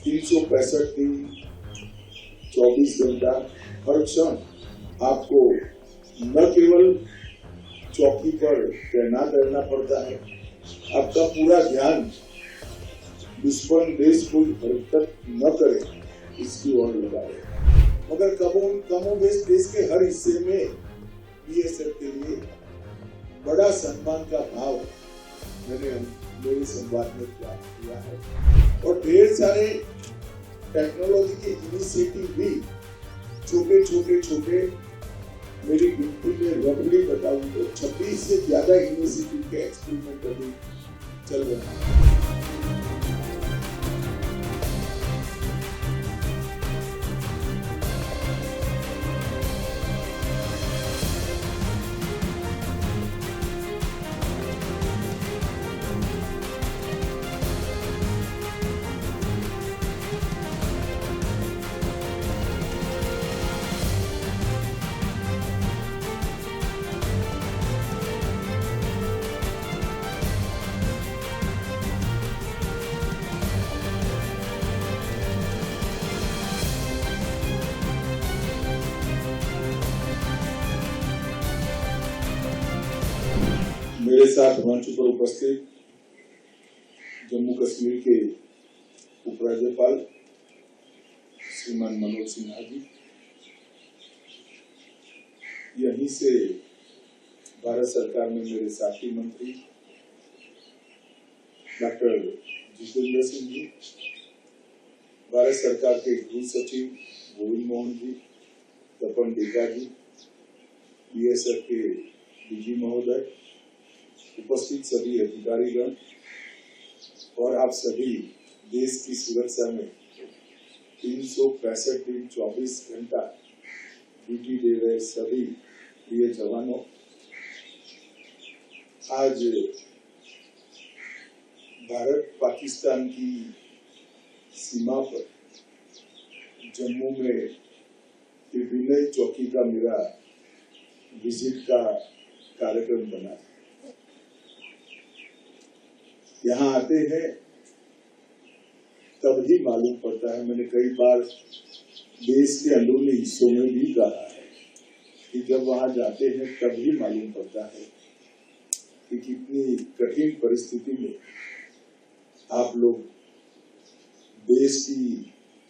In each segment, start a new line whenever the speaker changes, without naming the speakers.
365 दिन 24 घंटा हर क्षण आपको न केवल चौकी पर तैनात रहना पड़ता है, आपका पूरा ध्यान दुश्मन देश कोई हरकत न करे इसकी ओर लगा है। मगर कमोबेश देश के हर हिस्से में बीएसएफ के लिए बड़ा सम्मान का भाव मैंने मेरे संवाद में प्राप्त किया है और ढेर सारे टेक्नोलॉजी के इनिशिएटिव भी छोटे मेरी गिनती में रफली बताऊं तो 26 से ज्यादा इनिशिएटिव के एक्सपेरिमेंट अभी चल रहे हैं। मेरे साथ मंच पर उपस्थित जम्मू कश्मीर के उपराज्यपाल श्रीमान मनोज सिन्हा जी, यहीं से भारत सरकार में मेरे साथी मंत्री डॉक्टर जितेंद्र सिंह जी, भारत सरकार के गृह सचिव गोविंद मोहन जी, तपन डेका जी, बीएसएफ के डीजी महोदय, उपस्थित सभी अधिकारीगण और आप सभी देश की सुरक्षा में 365 दिन 24 घंटा ड्यूटी दे रहे सभी प्रिय जवानों, आज भारत पाकिस्तान की सीमा पर जम्मू में त्रिविनय चौकी का मेरा विजिट का कार्यक्रम बना। यहाँ आते हैं तब ही मालूम पड़ता है, मैंने कई बार देश के अंदरूनी हिस्सों में भी कहा है कि जब वहां जाते हैं तब ही मालूम पड़ता है कि कितनी कठिन परिस्थिति में आप लोग देश की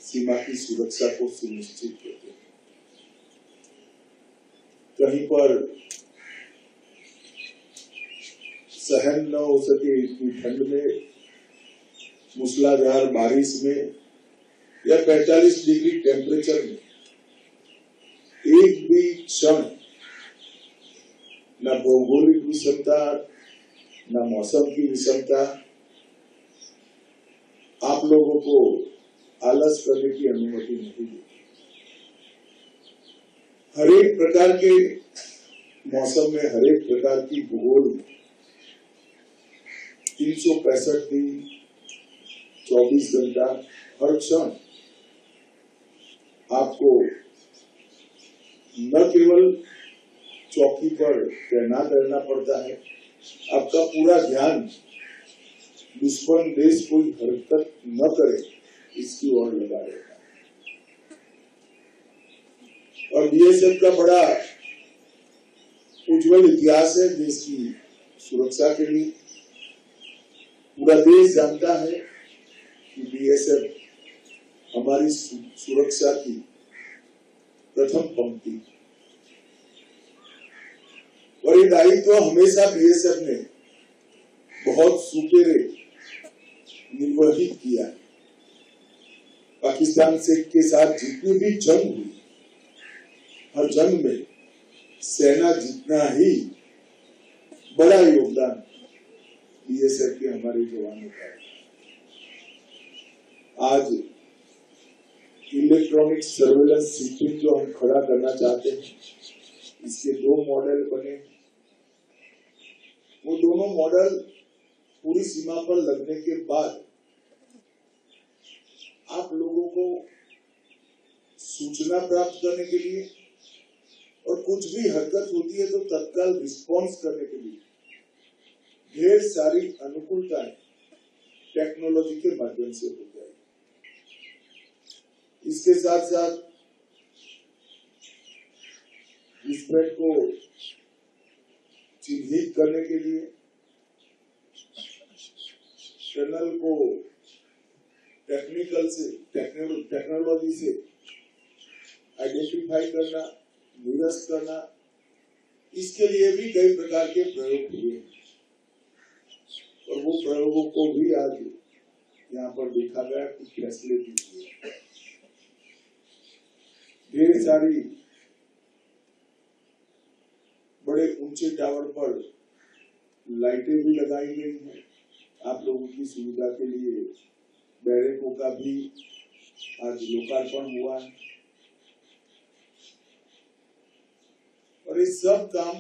सीमा की सुरक्षा को सुनिश्चित करते हैं। कहीं पर सहन न हो सके इतनी ठंड में, मूसलाधार बारिश में या 45 डिग्री टेम्परेचर में एक भी क्षण न भौगोलिक विषमता न मौसम की विषमता आप लोगों को आलस करने की अनुमति नहीं दी। हरेक प्रकार के मौसम में, हरेक प्रकार की भूगोल में 365 दिन 24 घंटा हर क्षण आपको न केवल चौकी पर तैनात रहना पड़ता है, आपका पूरा ध्यान दुश्मन देश कोई हरकत न करे इसकी ओर लगा रहता है। और बीएसएफ का बड़ा उज्जवल इतिहास है देश की सुरक्षा के लिए। पूरा देश जानता है कि बीएसएफ हमारी सुरक्षा की प्रथम पंक्ति, और ये दायित्व हमेशा बीएसएफ ने बहुत सुपेरे निर्वहित किया। पाकिस्तान से के साथ जितनी भी जंग हुई, हर जंग में सेना जितना ही बड़ा योगदान बीएसएफ के हमारे जवानों का है। आज इलेक्ट्रॉनिक सर्वेलेंस सिस्टम जो हम खड़ा करना चाहते हैं, इसके 2 मॉडल बने। वो दोनों मॉडल पूरी सीमा पर लगने के बाद आप लोगों को सूचना प्राप्त करने के लिए और कुछ भी हरकत होती है तो तत्काल रिस्पॉन्स करने के लिए ढेर सारी अनुकूलताएं टेक्नोलॉजी के माध्यम से हो जाएगी। इसके साथ साथ घुसपैठ को चिन्हित करने के लिए टनल को टेक्नोलॉजी से आइडेंटिफाई करना, निरस्त करना, इसके लिए भी कई प्रकार के प्रयोग हुए और वो प्रयोगों को भी आज यहाँ पर देखा गया, कुछ फैसले भी हुए। ढेर सारी बड़े ऊंचे टावर पर लाइटें भी लगाई गई हैं आप लोगों की सुविधा के लिए। बैरकों का भी आज लोकार्पण हुआ है और ये सब काम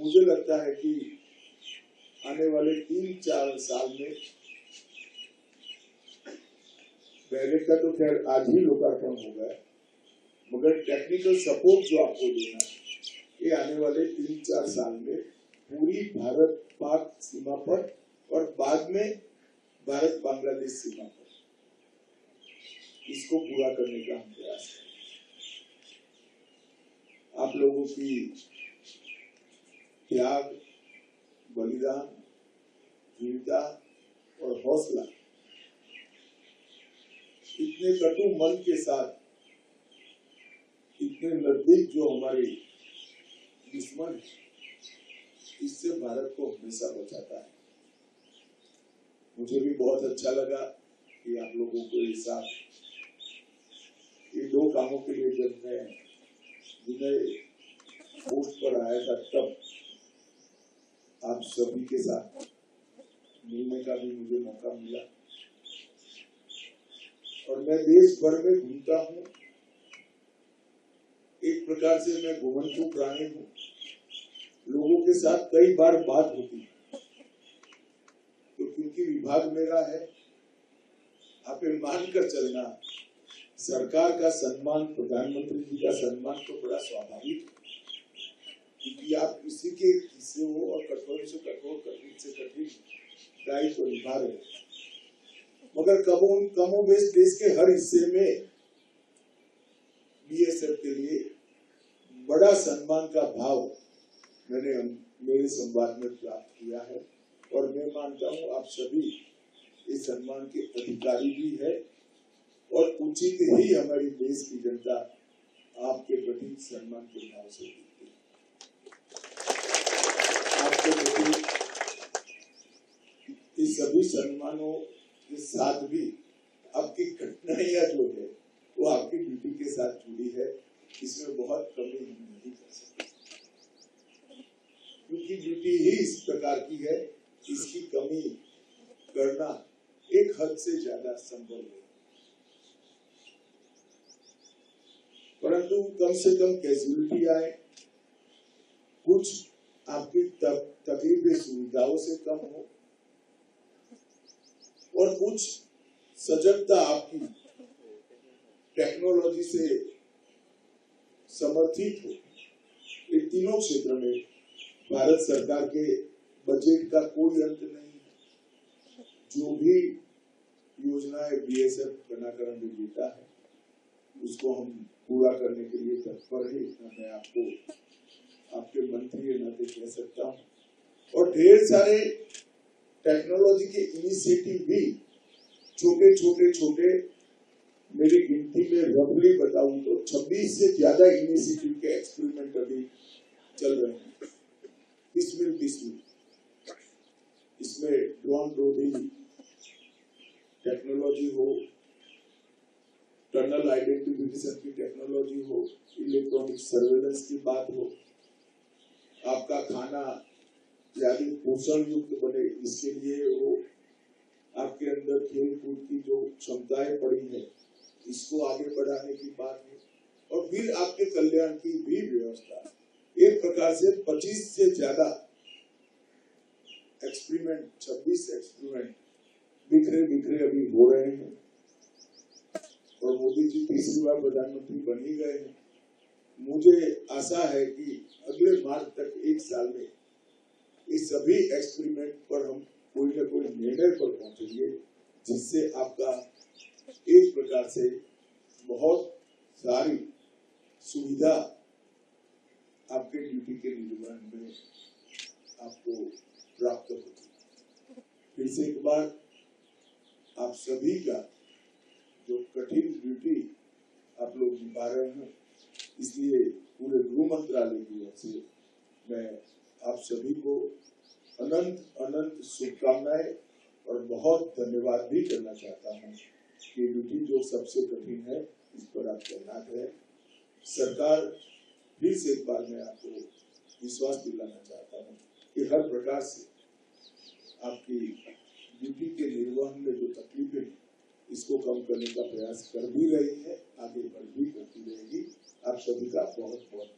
मुझे लगता है कि आने वाले 3-4 साल में, बैरक का तो खैर आज ही लोकार्पण होगा, मगर टेक्निकल सपोर्ट जो आपको देना है ये आने वाले 3-4 साल में पूरी भारत पाक सीमा पर और बाद में भारत बांग्लादेश सीमा पर इसको पूरा करने का हम प्रयास करें। आप लोगों की त्याग, बलिदान, वीरता और हौसला इतने कटु मन के साथ, इतने नजदीक जो हमारे दुश्मन है, इससे भारत को हमेशा बचाता है। मुझे भी बहुत अच्छा लगा कि आप लोगों को ये साथ ये 2 कामों के लिए जब मैं विनय पोस्ट पर आया था तब आप सभी के साथ मिलने का भी मुझे मौका मिला और मैं देश भर में घूमता हूँ। एक प्रकार से मैं घुमंतु प्राणी हूँ, लोगों के साथ कई बार बात होती है तो क्योंकि विभाग मेरा है, आप मानकर चलना, सरकार का सम्मान, प्रधानमंत्री जी का सम्मान तो बड़ा स्वाभाविक है क्योंकि आप किसी के हिस्से हो और कठोर से कठोर, कठिन से कठिन दायित्व निभा रहे हैं, मगर कमोबेश देश के हर हिस्से में बीएसएफ के लिए बड़ा सम्मान का भाव मैंने मेरे संवाद में प्राप्त किया है और मैं मानता हूँ आप सभी इस सम्मान के अधिकारी भी है और उचित ही हमारी देश की जनता आपके प्रति सम्मान के भाव से देती है। आपके प्रति इस सभी सम्मानों के साथ भी आपकी कठिनाइयां जो है वो आपकी ड्यूटी के साथ जुड़ी है, इसमें बहुत कमी नहीं कर सकते क्योंकि ड्यूटी ही इस प्रकार की है, इसकी कमी करना एक हद से ज्यादा संभव है। परंतु कम से कम कैजुअलिटी आए, कुछ आपकी तकलीफें सुविधाओं से कम हो और कुछ सजगता आपकी टेक्नोलॉजी से समर्थित हो। ये तीनों क्षेत्र में भारत सरकार के बजट का कोई अंत नहीं है। जो भी योजनाएं बीएसएफ बनाकर हमें देता है उसको हम पूरा करने के लिए तत्पर है, इतना मैं आपको आपके मंत्री के नाते कह सकता हूँ। और ढेर सारे टेक्नोलॉजी के इनिशिएटिव भी छोटे मेरी गिनती में रफली बताऊं तो 26 से ज्यादा इनिशिएटिव के एक्सपेरिमेंट अभी चल रहे हैं, किस्म इसमें ड्रोन ब्रोडिंग टेक्नोलॉजी हो, टनल आइडेंटिफिकेशन की टेक्नोलॉजी हो, इलेक्ट्रॉनिक सर्वेलेंस की बात हो, आपका खाना ज्यादा पोषण युक्त बने इसके लिए हो, आपके अंदर खेल कूद की जो क्षमताएं पड़ी है इसको आगे बढ़ाने की बात है और फिर आपके कल्याण की भी व्यवस्था। एक प्रकार से 25 से ज्यादा एक्सपेरिमेंट, 26 एक्सपेरिमेंट बिखरे अभी हो रहे हैं और मोदी जी तीसरी बार प्रधानमंत्री बन ही गए हैं। मुझे आशा है कि अगले मार्च तक 1 साल में इस सभी एक्सपेरिमेंट पर हम कोई न कोई निर्णय पर पहुंचेंगे जिससे आपका एक प्रकार से बहुत सारी सुविधा आपके ड्यूटी के निर्वहन में आपको प्राप्त होगी। फिर से एक बार आप सभी का जो कठिन ड्यूटी आप लोग निभा रहे हैं, इसलिए पूरे गृह मंत्रालय की ओर से मैं आप सभी को अनंत अनंत शुभकामनाएं और बहुत धन्यवाद भी करना चाहता हूँ कि ड्यूटी जो सबसे कठिन है इस पर आप तैनात है। सरकार फिर से एक बार मैं आपको विश्वास दिलाना चाहता हूँ कि हर प्रकार से आपकी ड्यूटी के निर्वहन में जो तकलीफें हैं इसको कम करने का प्रयास कर भी रही है, आगे बढ़ भी करती रहेगी। आप सभी का बहुत बहुत